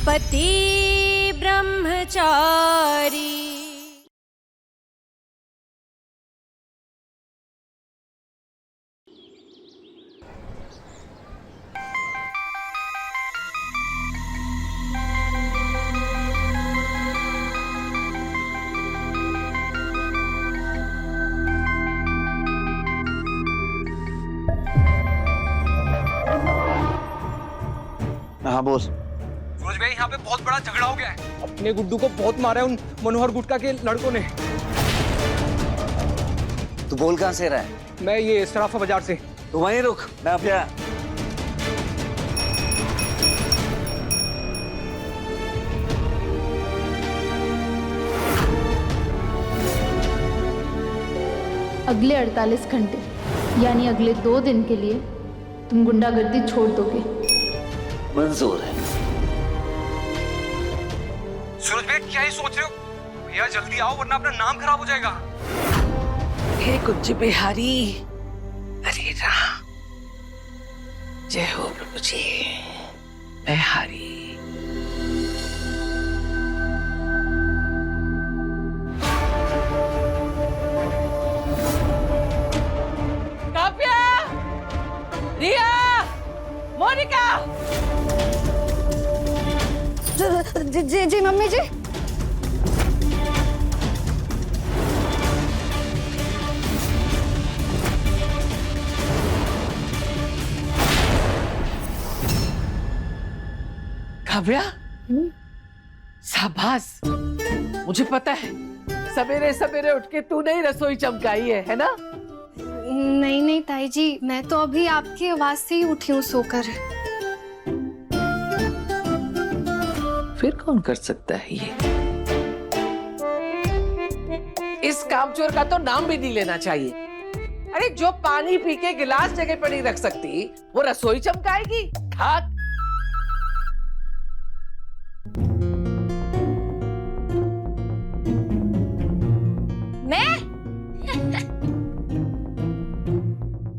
पति ब्रह्मचारी। हाँ बोस। सूरज भाई, यहाँ पे बहुत बड़ा झगड़ा हो गया है। अपने गुड्डू को बहुत मारा है उन मनोहर गुटका के लड़कों ने। तू बोल कहाँ से रहा है? मैं ये सराफा बाजार से। तू वहीं रुक, मैं अभी आया। अगले 48 घंटे यानी अगले 2 दिन के लिए तुम गुंडागर्दी छोड़ दोगे? मंजूर है। सूरज भाई, क्या ही सोच रहे हो? भैया जल्दी आओ वरना अपना नाम खराब हो जाएगा। हे कुंज बिहारी, हरे राम, जय हो प्रभु जी। मैं हारी। काव्या, रिया, मोनिका। जी जी मम्मी जी। काव्या, शाबाश। मुझे पता है सवेरे सवेरे उठ के तू नहीं रसोई चमकाई है ना? नहीं नहीं ताई जी, मैं तो अभी आपकी आवाज से ही उठी हूँ सोकर। फिर कौन कर सकता है ये? इस कामचोर का तो नाम भी नहीं लेना चाहिए। अरे जो पानी पी के गिलास जगह पर नहीं रख सकती, वो रसोई चमकाएगी? खाक।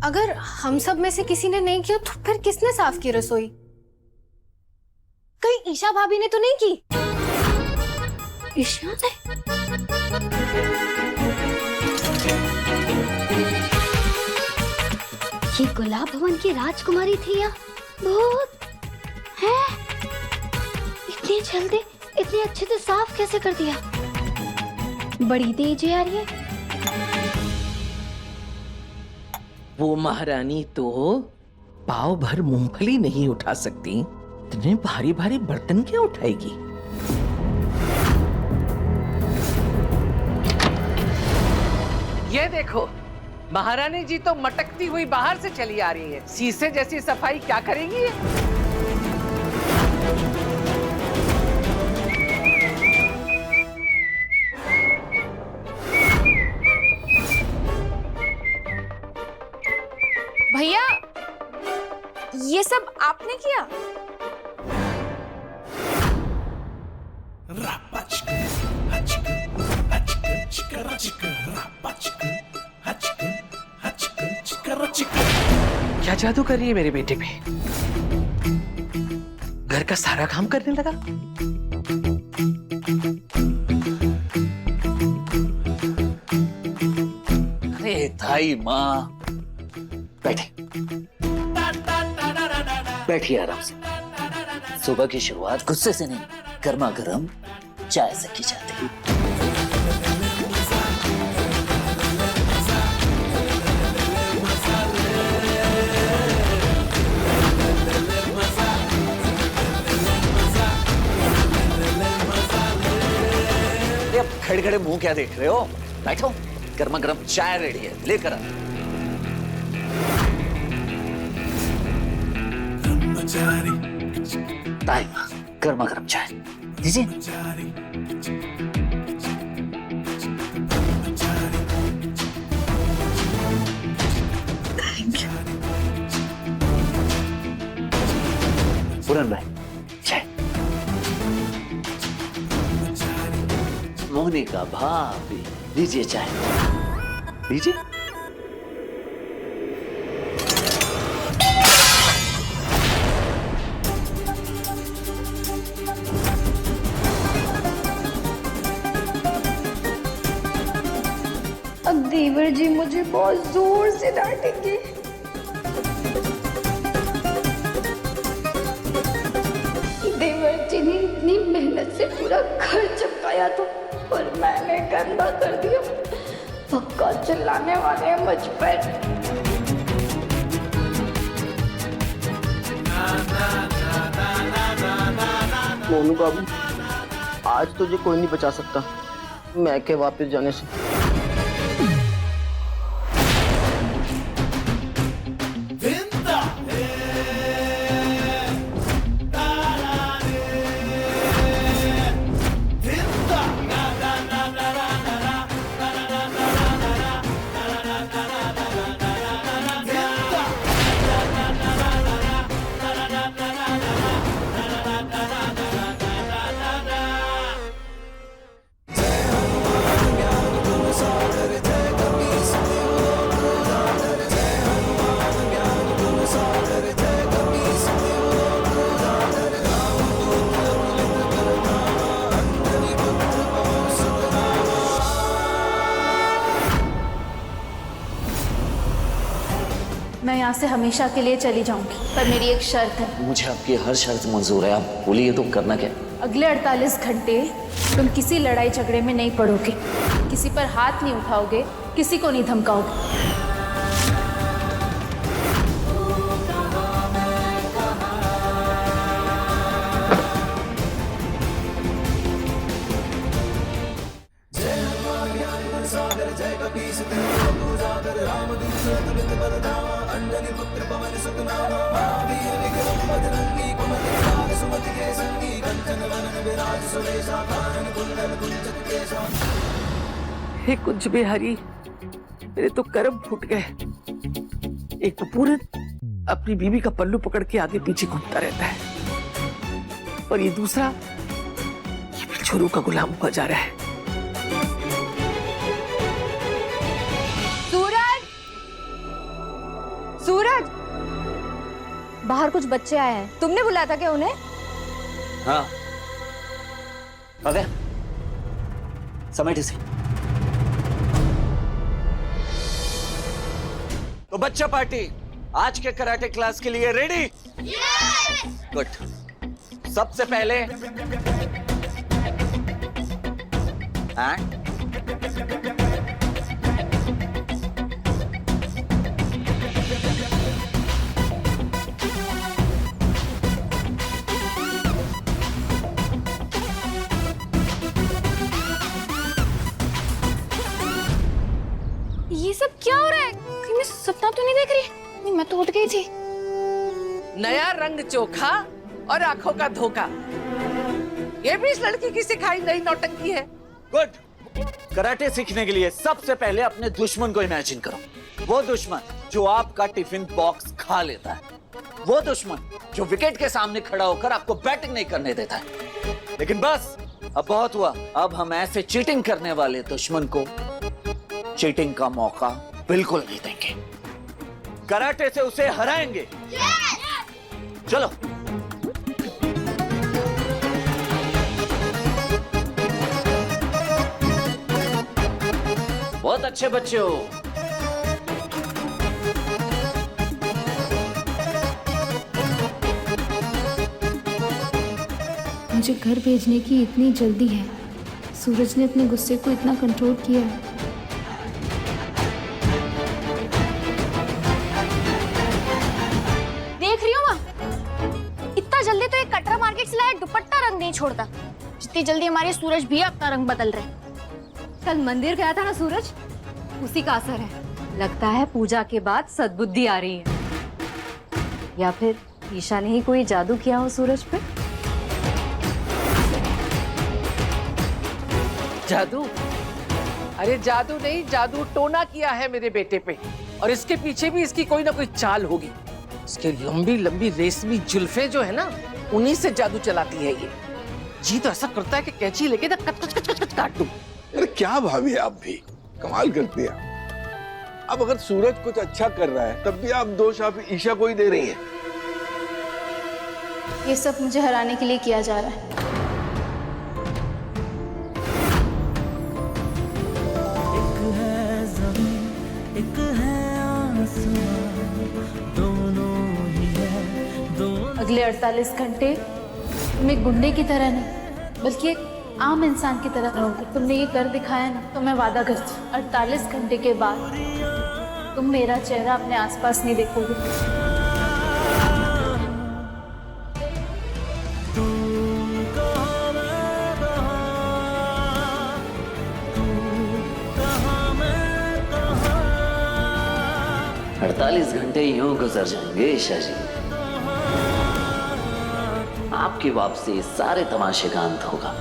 अगर हम सब में से किसी ने नहीं किया तो फिर किसने साफ की रसोई? कहीं ईशा भाभी ने तो नहीं की? ईशा ने? ये गुलाब भवन की राजकुमारी थी या भूत है? इतनी जल्दी इतने अच्छे से साफ कैसे कर दिया? बड़ी तेज है यार ये। वो महारानी तो पाव भर मूंगफली नहीं उठा सकती, इतने भारी भारी बर्तन क्या उठाएगी? ये देखो, महारानी जी तो मटकती हुई बाहर से चली आ रही है। शीशे जैसी सफाई क्या करेगी ये? भैया, ये सब आपने किया? क्या जादू कर रही है मेरे बेटे पे? घर का सारा काम करने लगा। अरे ताई माँ, बैठे बैठिए आराम से। सुबह की शुरुआत गुस्से से नहीं, गर्मा गर्म चाय से की जाती है। अब खड़े खड़े मुंह क्या देख रहे हो? बैठो, गर्मा गर्म चाय रेडी है, लेकर आ। ताई माँ, गर्मा गर्म चाय दीजिए। Thank you. पूरन भाई, चाय। मोनिका भाभी, लीजिए चाय, लीजिए। देवर जी मुझे बहुत जोर से डांटेंगे। देवर जी ने इतनी मेहनत से पूरा घर चमकाया था और मैंने गंदा कर दिया। पक्का चिल्लाने वाले हैं मुझ पर। मोनू बाबू, आज तुझे कोई नहीं बचा सकता मैं के वापस जाने से। मैं यहाँ से हमेशा के लिए चली जाऊंगी, पर मेरी एक शर्त है। मुझे आपकी हर शर्त मंजूर है, आप बोलिए तो करना क्या? अगले 48 घंटे तुम किसी लड़ाई झगड़े में नहीं पड़ोगे, किसी पर हाथ नहीं उठाओगे, किसी को नहीं धमकाओगे। हे कुछ बिहारी, मेरे तो कर्म फूट गए। एक तो पूरे अपनी बीवी का पल्लू पकड़ के आगे पीछे घूमता रहता है, और ये दूसरा ये भी छोरू का गुलाम हुआ जा रहा है। सूरज, सूरज, बाहर कुछ बच्चे आए हैं, तुमने बुलाया था क्या उन्हें? हाँ आ गया, समेट इसे। तो बच्चा पार्टी आज के कराटे क्लास के लिए रेडी? गुड। सबसे पहले ये सब क्या हो रहा है? कहीं मैं सपना तो नहीं देख रही? नहीं, मैं तो उठ गई थी। नया रंग चोखा और आंखों का धोखा, ये भी इस लड़की की सिखाई नई नौटंकी है। गुड। कराटे सीखने के लिए सबसे पहले अपने दुश्मन को इमेजिन करो। वो दुश्मन जो आपका टिफिन बॉक्स खा लेता है, वो दुश्मन जो विकेट के सामने खड़ा होकर आपको बैटिंग नहीं करने देता है। लेकिन बस अब बहुत हुआ, अब हम ऐसे चीटिंग करने वाले दुश्मन को चीटिंग का मौका बिल्कुल नहीं देंगे। कराटे से उसे हराएंगे। चलो। बहुत अच्छे बच्चे हो। मुझे घर भेजने की इतनी जल्दी है। सूरज ने अपने गुस्से को इतना कंट्रोल किया है। देख रही हो माँ, इतना जल्दी तो एक कटरा मार्केट से लाया दुपट्टा रंग नहीं छोड़ता, जितनी जल्दी हमारे सूरज भी अपना रंग बदल रहे। कल मंदिर गया था ना सूरज, उसी का असर है। लगता है पूजा के बाद सद्बुद्धि आ रही है, या फिर ईशा ने ही कोई जादू किया हो सूरज पे। जादू? अरे जादू नहीं, जादू टोना किया है मेरे बेटे पे, और इसके पीछे भी इसकी कोई ना कोई चाल होगी। इसके लंबी लंबी रेशमी जुल्फे जो है ना, उन्हीं से जादू चलाती है ये। जी तो ऐसा करता है कि कैंची लेके ना cut cut cut cut cut काट दूं। अरे क्या भाभी, आप भी कमाल करती हैं। अब अगर सूरज कुछ अच्छा कर रहा है तब भी आप दोष आप ईशा को ही दे रही हैं। ये सब मुझे हराने के लिए किया जा रहा है। अगले 48 घंटे तुम एक गुंडे की तरह नहीं बल्कि एक आम इंसान की तरह रहोगे। तुमने ये कर दिखाया ना, तो मैं वादा करती हूँ 48 घंटे के बाद तुम मेरा चेहरा अपने आसपास नहीं देखोगे। अड़तालीस घंटे यूं गुजर जाएंगे ईशा जी, आपकी वापसी सारे तमाशे का अंत होगा।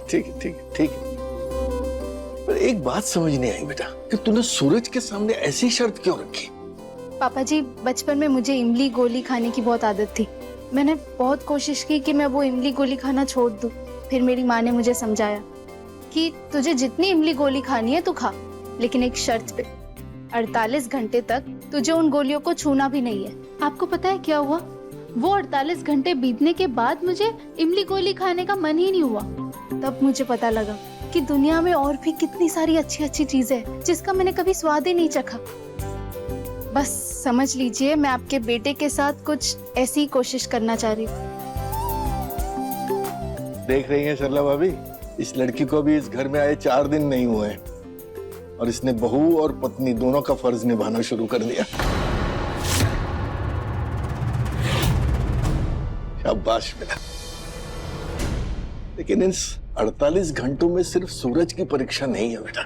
ठीक है, ठीक है, ठीक है। पर एक बात समझ नहीं आई बेटा कि तूने सूरज के सामने ऐसी शर्त क्यों रखी? पापा जी, बचपन में मुझे इमली गोली खाने की बहुत आदत थी। मैंने बहुत कोशिश की कि मैं वो इमली गोली खाना छोड़ दूं। फिर मेरी माँ ने मुझे समझाया कि तुझे जितनी इमली गोली खानी है तू खा, लेकिन एक शर्त पे, 48 घंटे तक तुझे उन गोलियों को छूना भी नहीं है। आपको पता है क्या हुआ? वो 48 घंटे बीतने के बाद मुझे इमली गोली खाने का मन ही नहीं हुआ। तब मुझे पता लगा कि दुनिया में और भी कितनी सारी अच्छी अच्छी चीजें हैं जिसका मैंने कभी स्वाद ही नहीं चखा। बस समझ लीजिए, मैं आपके बेटे के साथ कुछ ऐसी ही कोशिश करना चाह रही हूँ। देख रही हैं सरला भाभी, इस लड़की को भी इस घर में आए 4 दिन नहीं हुए हैं और इसने बहू और पत्नी दोनों का फर्ज निभाना शुरू कर दिया। शाबाश बेटा। लेकिन इस 48 घंटों में सिर्फ सूरज की परीक्षा नहीं है बेटा,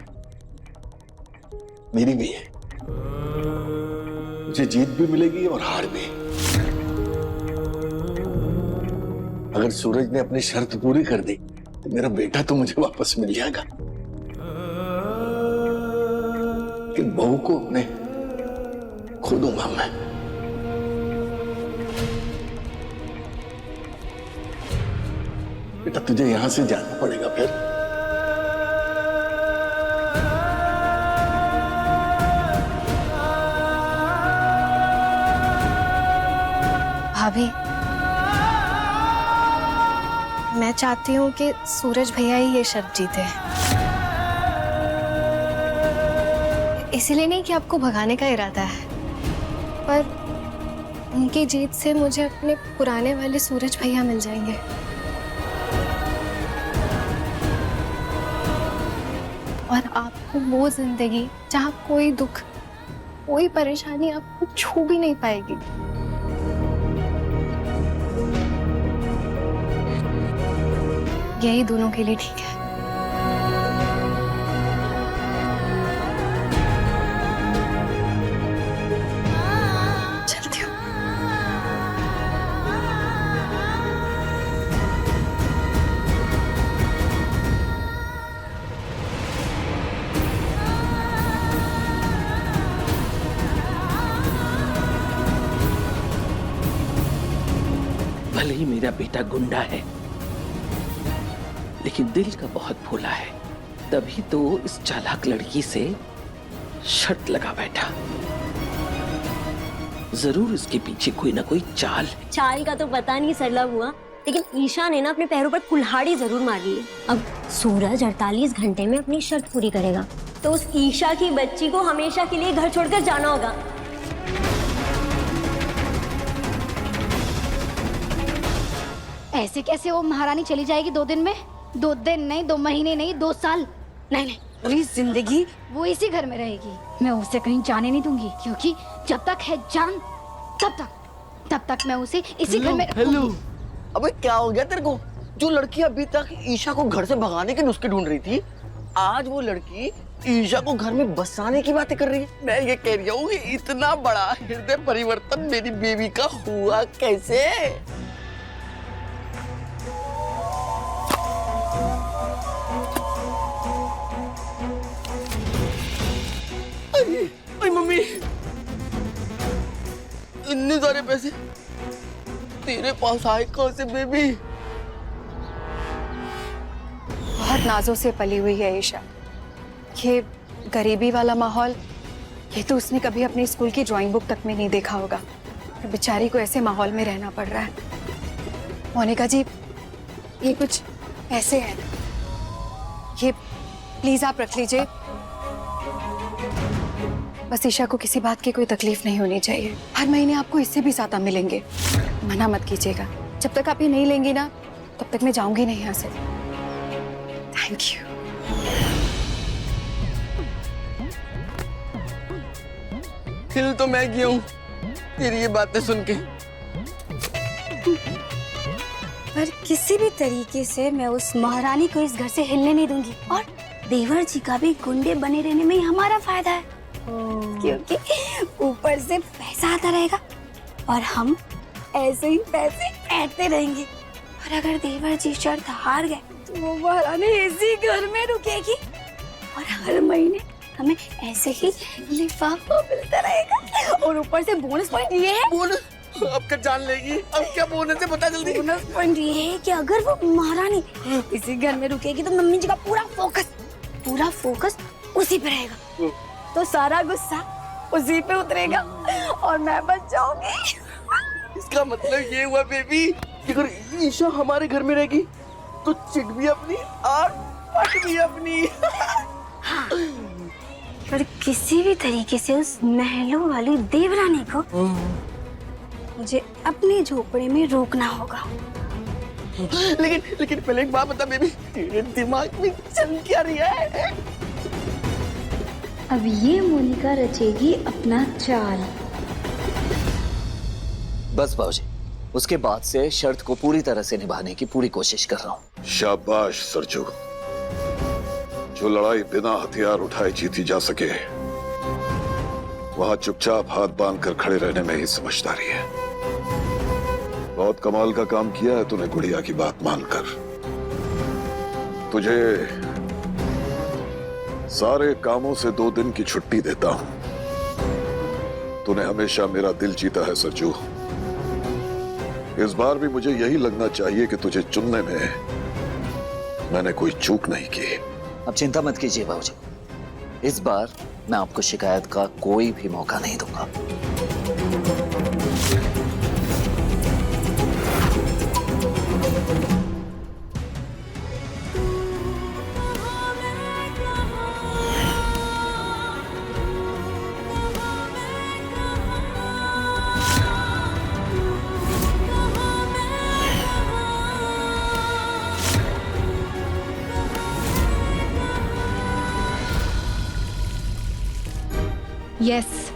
मेरी भी है। मुझे जीत भी मिलेगी और हार भी। अगर सूरज ने अपनी शर्त पूरी कर दी तो मेरा बेटा तो मुझे वापस मिल जाएगा, कि बहू को अपने खो दूंगा मैं। बेटा तुझे यहां से जाना पड़ेगा फिर। भाभी, मैं चाहती हूँ कि सूरज भैया ही ये शर्त जीते। इसीलिए नहीं कि आपको भगाने का इरादा है, पर उनकी जीत से मुझे अपने पुराने वाले सूरज भैया मिल जाएंगे। और आपको वो जिंदगी जहाँ कोई दुख, कोई परेशानी आपको छू भी नहीं पाएगी। यही दोनों के लिए ठीक है। चलती हूँ। भले ही मेरा बेटा गुंडा है, लेकिन दिल का बहुत भोला है। तभी तो इस चालाक लड़की से शर्त लगा बैठा। जरूर इसके पीछे कोई ना कोई चाल है। चाल का तो पता नहीं सरला हुआ, लेकिन ईशा ने ना अपने पैरों पर कुल्हाड़ी जरूर मारी है। अब सूरज 48 घंटे में अपनी शर्त पूरी करेगा तो उस ईशा की बच्ची को हमेशा के लिए घर छोड़कर जाना होगा। ऐसे कैसे वो महारानी चली जाएगी 2 दिन में? 2 दिन नहीं, 2 महीने नहीं, 2 साल नहीं, पूरी जिंदगी वो इसी घर में रहेगी। मैं उसे कहीं जाने नहीं दूंगी, क्योंकि जब तक है जान तब तक मैं उसे इसी घर में हेलो, अबे क्या हो गया तेरे को? जो लड़की अभी तक ईशा को घर से भगाने के नुस्खे ढूंढ रही थी, आज वो लड़की ईशा को घर में बसाने की बातें कर रही है। मैं ये कह रही हूँ कि इतना बड़ा हृदय परिवर्तन मेरी बेबी का हुआ कैसे? अरे मम्मी, इतने सारे पैसे तेरे पास आए कहाँ से बेबी? बहुत नाजों से पली हुई है ईशा। ये गरीबी वाला माहौल, ये तो उसने कभी अपनी स्कूल की ड्राइंग बुक तक में नहीं देखा होगा। बेचारी को ऐसे माहौल में रहना पड़ रहा है। मोनिका जी, ये कुछ ऐसे हैं, ये प्लीज आप रख लीजिए। बस ईशा को किसी बात की कोई तकलीफ नहीं होनी चाहिए। हर महीने आपको इससे भी ज्यादा मिलेंगे, मना मत कीजिएगा। जब तक आप ये नहीं लेंगी ना तब तक मैं जाऊंगी नहीं यहाँ से। Thank you. हिल तो मैं गया हूँ तेरी ये बातें सुन के। पर किसी भी तरीके से मैं उस महारानी को इस घर से हिलने नहीं दूंगी। और देवर जी का भी गुंडे बने रहने में ही हमारा फायदा है, क्योंकि ऊपर से पैसा आता रहेगा और हम ऐसे ही पैसे ऐंठते रहेंगे। और अगर देवर जी शर्त हार गए तो वो महारानी इसी घर में रुकेगी और हर महीने हमें ऐसे ही लिफाफा मिलता रहेगा। और ऊपर से बोनस पॉइंट ये है, बोनस आपका जान लेगी। अब क्या बोनस है बता जल्दी। बोनस पॉइंट ये है कि अगर वो महारानी इसी घर में रुकेगी तो मम्मी जी का पूरा फोकस उसी पे रहेगा, तो सारा गुस्सा उसी पे उतरेगा और मैं बच जाऊंगी। इसका मतलब ये हुआ बेबी कि अगर ईशा हमारे घर में रहेगी तो चिट भी अपनी और पट भी अपनी। हाँ, पर किसी भी तरीके से उस महलों वाली देवरानी को मुझे अपनी झोपड़ी में रोकना होगा। लेकिन पहले एक बात बता बेबी, तेरे दिमाग में चल क्या रही है? अब ये मोनिका रचेगी अपना चाल। बस बाबूजी, उसके बाद से शर्त को पूरी तरह से निभाने की पूरी कोशिश कर रहा हूँ। शाबाश सरजू, जो लड़ाई बिना हथियार उठाए जीती जा सके वहां चुपचाप हाथ बांध कर खड़े रहने में ही समझदारी है। बहुत कमाल का काम किया है तूने गुड़िया की बात मानकर। तुझे सारे कामों से 2 दिन की छुट्टी देता हूं। तूने हमेशा मेरा दिल जीता है सरजू। इस बार भी मुझे यही लगना चाहिए कि तुझे चुनने में मैंने कोई चूक नहीं की। अब चिंता मत कीजिए बाबूजी, इस बार मैं आपको शिकायत का कोई भी मौका नहीं दूंगा। Yes,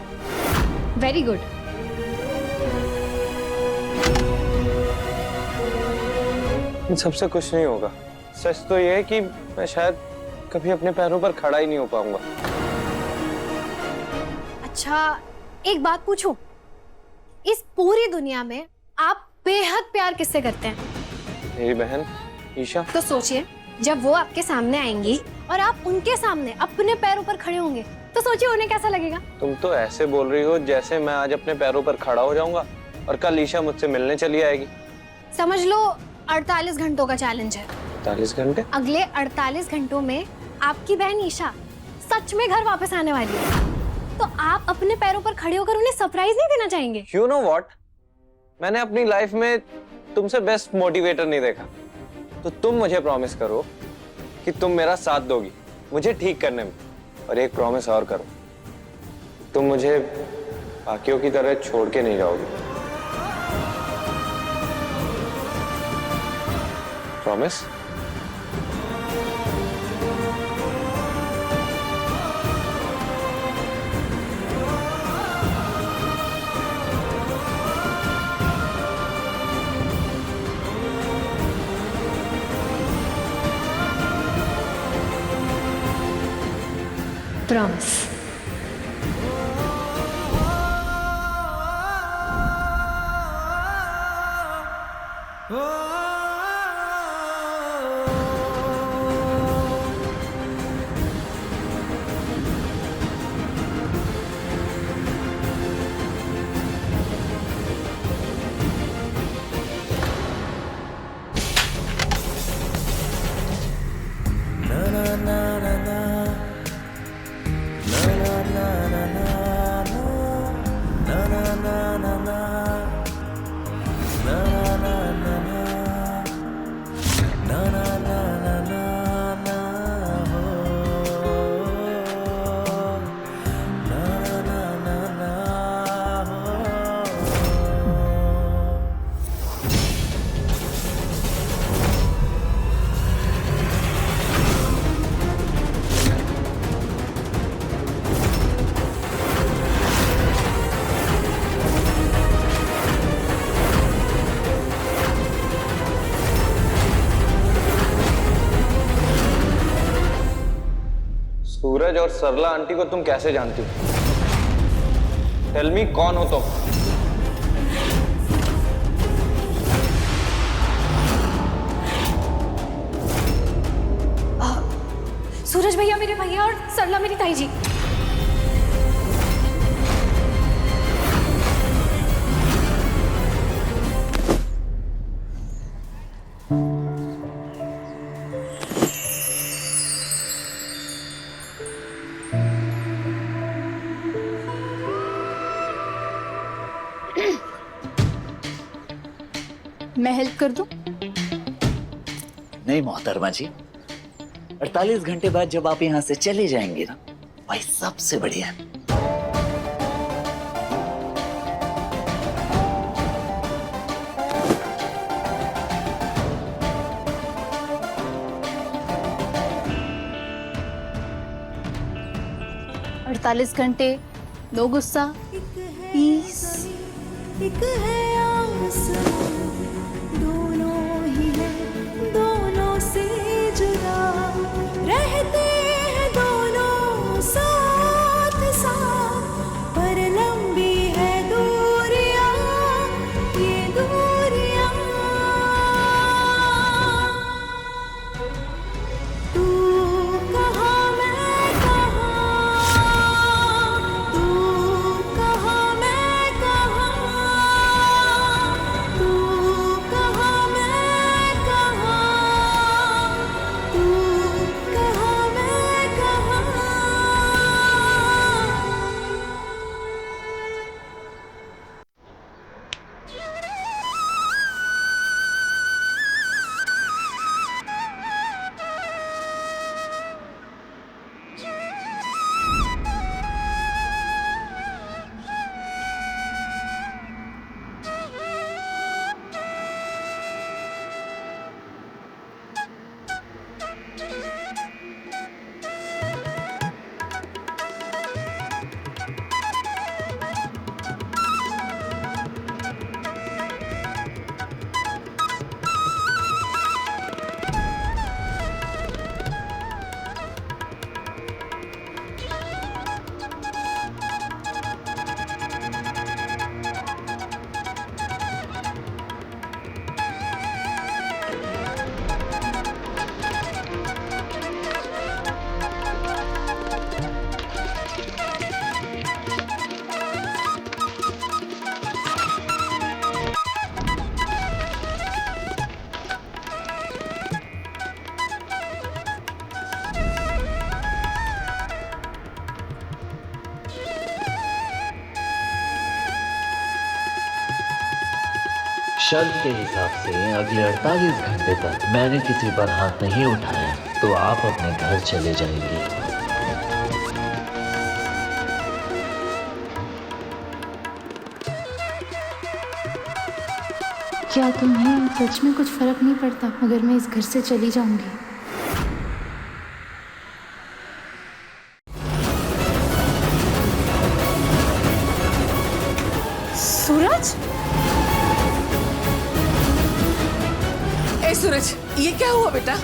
very good. इन सबसे कुछ नहीं होगा। सच तो ये है कि मैं शायद कभी अपने पैरों पर खड़ा ही नहीं हो पाऊंगा। अच्छा, एक बात पूछूं? इस पूरी दुनिया में आप बेहद प्यार किससे करते हैं? मेरी बहन ईशा। तो सोचिए, जब वो आपके सामने आएंगी और आप उनके सामने अपने पैरों पर खड़े होंगे तो सोचिए उन्हें कैसा लगेगा। तुम तो ऐसे बोल रही हो जैसे मैं आज अपने पैरों पर खड़ा हो जाऊंगा और कल ईशा मुझसे मिलने चली आएगी। समझ लो 48 घंटों का चैलेंज है। 48 घंटे? अगले 48 घंटों में आपकी बहन ईशा सच में घर वापस आने वाली है, तो आप अपने पैरों पर खड़े होकर उन्हें सरप्राइज नहीं देना चाहेंगे? You know what? मैंने अपनी लाइफ में तुमसे बेस्ट मोटिवेटर नहीं देखा। तो तुम मुझे प्रॉमिस करो कि तुम मेरा साथ दोगी मुझे ठीक करने में। और एक प्रॉमिस और करो, तुम मुझे बाकियों की तरह छोड़ के नहीं जाओगी। प्रॉमिस? प्रॉमिस। सूरज और सरला आंटी को तुम कैसे जानती हो? टेल मी, कौन हो तुम? सूरज भैया मेरे भैया और सरला मेरी ताई जी। मैं हेल्प कर दूं? नहीं मोहतरमा जी, 48 घंटे बाद जब आप यहाँ से चले जाएंगे ना, भाई सबसे बढ़िया है। अड़तालीस घंटे, नो गुस्सा, पीस। एक है आसमां, दोनों ही है, दोनों से जुदा रहते हैं दोनों साथ साथ, पर लंबी है दूरियां, ये दूरियां। तू कहाँ मैं कहाँ, तू कहाँ मैं कहाँ, तू कहाँ मैं कहाँ, तू कहाँ मैं कहाँ। शर्त के हिसाब से अगले 48 घंटे तक मैंने किसी पर हाथ नहीं उठाया तो आप अपने घर चले जाएंगे। क्या तुम्हें सच में कुछ फर्क नहीं पड़ता अगर मैं इस घर से चली जाऊंगी? सूरज? ए सूरज, ये क्या हुआ बेटा?